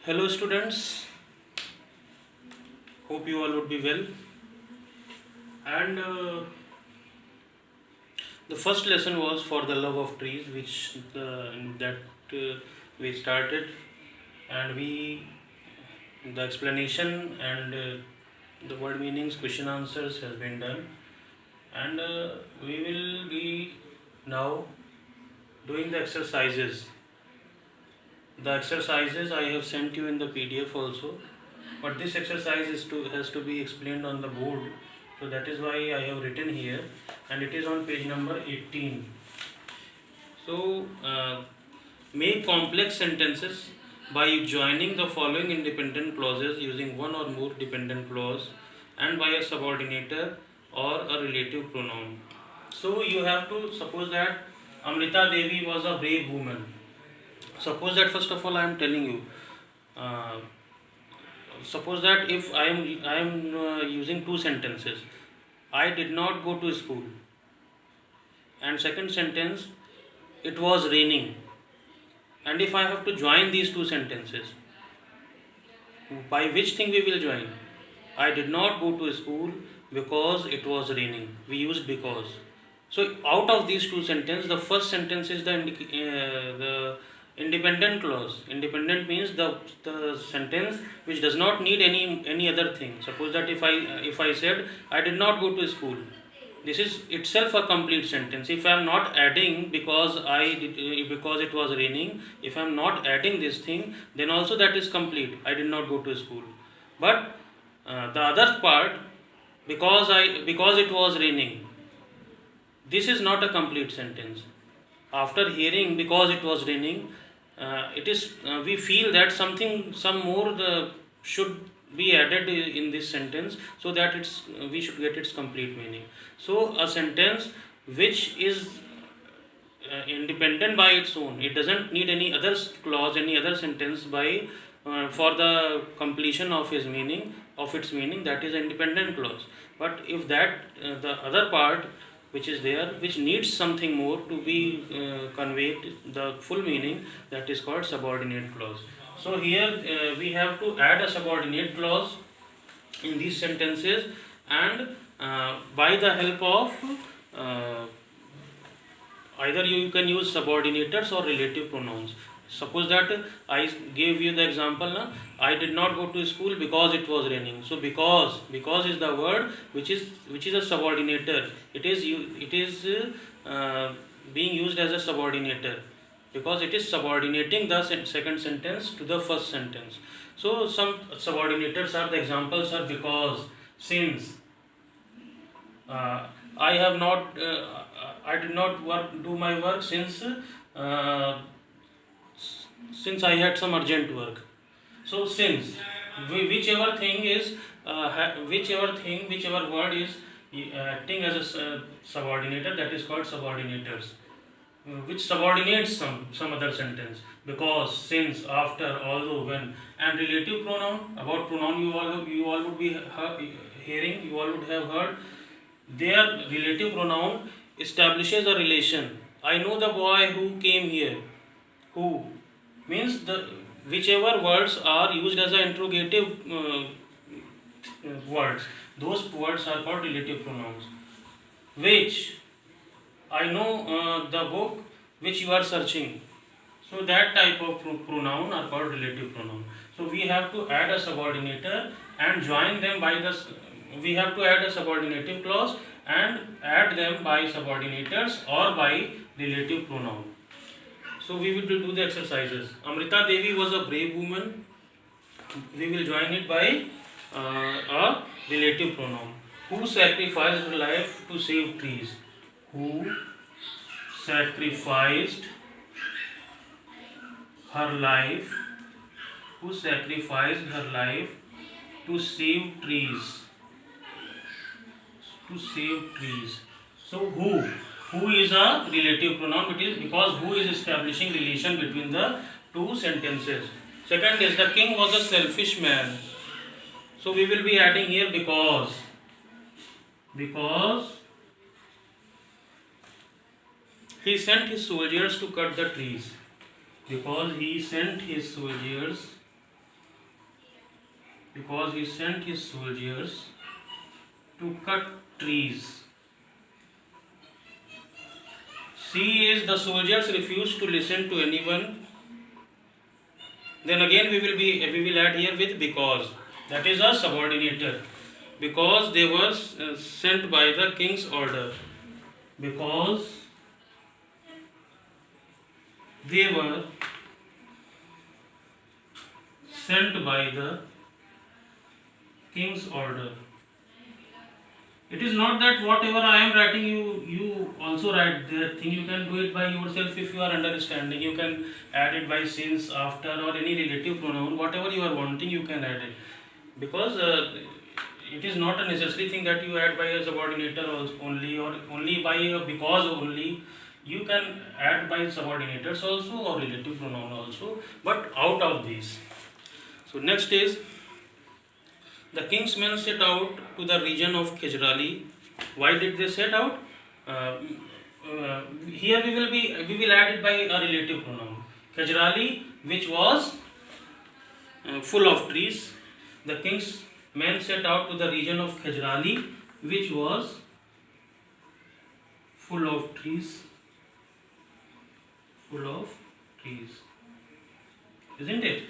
Hello students, hope you all would be well. And the first lesson was for the love of trees, which that we started, and the explanation and the word meanings, question answers has been done, and we will be now doing the exercises. The exercises I have sent you in the PDF also, but this exercise has to be explained on the board, so that is why I have written here, and it is on page number 18. So make complex sentences by joining the following independent clauses using one or more dependent clause and by a subordinator or a relative pronoun. So you have to suppose that Amrita Devi was a brave woman. Suppose that first of all I am telling you. Uh, Suppose that if I am using two sentences, I did not go to school, and second sentence, it was raining. And if I have to join these two sentences, by which thing we will join? I did not go to school because it was raining. We used because. So out of these two sentences, the first sentence is the independent clause. Independent means the sentence which does not need any other thing. Suppose that if I said I did not go to school, this is itself a complete sentence. If I am not adding because it was raining, if I am not adding this thing, then also that is complete. I did not go to school. But the other part, because it was raining, this is not a complete sentence. After hearing because it was raining, it is we feel that some more should be added in this sentence, so that we should get its complete meaning. So a sentence which is independent by its own, it doesn't need any other clause, any other sentence by for the completion of its meaning, that is independent clause. But if that the other part which is there, which needs something more to be conveyed the full meaning, that is called subordinate clause. So here we have to add a subordinate clause in these sentences, and by the help of either you can use subordinators or relative pronouns. Suppose that I gave you the example na, I did not go to school because it was raining. So because is the word which is a subordinator. It is being used as a subordinator, because it is subordinating the second sentence to the first sentence. So some subordinators are, the examples are because, since, I have not I did not do my work since I had some urgent work. So since, whichever thing is whichever word is acting as a subordinator, that is called subordinators, which subordinates some other sentence. Because, since, after, although, when. And relative pronoun, about pronoun you all would be hearing, you all would have heard. Their relative pronoun establishes a relation. I know the boy who came here. Who means the whichever words are used as an interrogative words, those words are called relative pronouns. Which, I know the book which you are searching. So that type of pronoun are called relative pronoun. So we have to add a subordinator and join them by the. We have to add a subordinative clause and add them by subordinators or by relative pronoun. So we will do the exercises. Amrita Devi was a brave woman. We will join it by a relative pronoun. Who sacrificed her life to save trees? Who sacrificed her life? Who sacrificed her life to save trees? To save trees. So who is a relative pronoun? It is because who is establishing relation between the two sentences. Second is, the king was a selfish man. So we will be adding here because he sent his soldiers to cut the trees. Because he sent his soldiers because he sent his soldiers to cut trees. C is the soldiers refused to listen to anyone. Then again we will add here with because. That is a subordinator. Because they were sent by the king's order. Because they were sent by the king's order. It is not that whatever I am writing, you also write that thing. You can do it by yourself if you are understanding. You can add it by since, after, or any relative pronoun. Whatever you are wanting, you can add it. Because it is not a necessary thing that you add by a subordinator only, or only by a because only. You can add by subordinators also or relative pronoun also, but out of these. So next is, the king's men set out to the region of Khejrali. Why did they set out? Here we will add it by a relative pronoun. Khejrali, which was full of trees. The king's men set out to the region of Khejrali, which was full of trees. Full of trees, isn't it?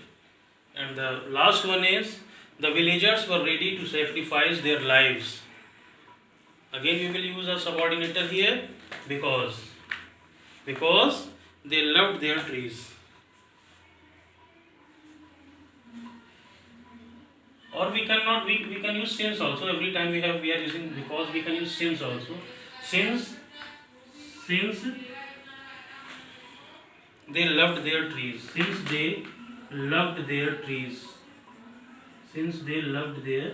And the last one is, the villagers were ready to sacrifice their lives. Again we will use a subordinator here, because they loved their trees. Or we can use since also. Every time we are using because, we can use since also. Since they loved their trees. Since they loved their trees. Since they loved their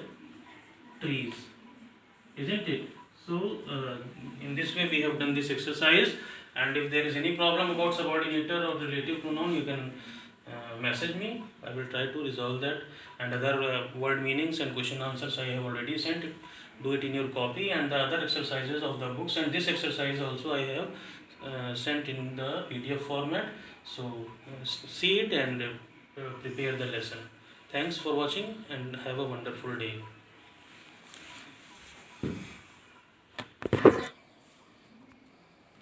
trees. Isn't it? So, in this way we have done this exercise. And if there is any problem about subordinator or relative pronoun, you can message me. I will try to resolve that. And other word meanings and question answers I have already sent. Do it in your copy, and the other exercises of the books. And this exercise also I have sent in the PDF format. So see it and prepare the lesson. Thanks for watching and have a wonderful day.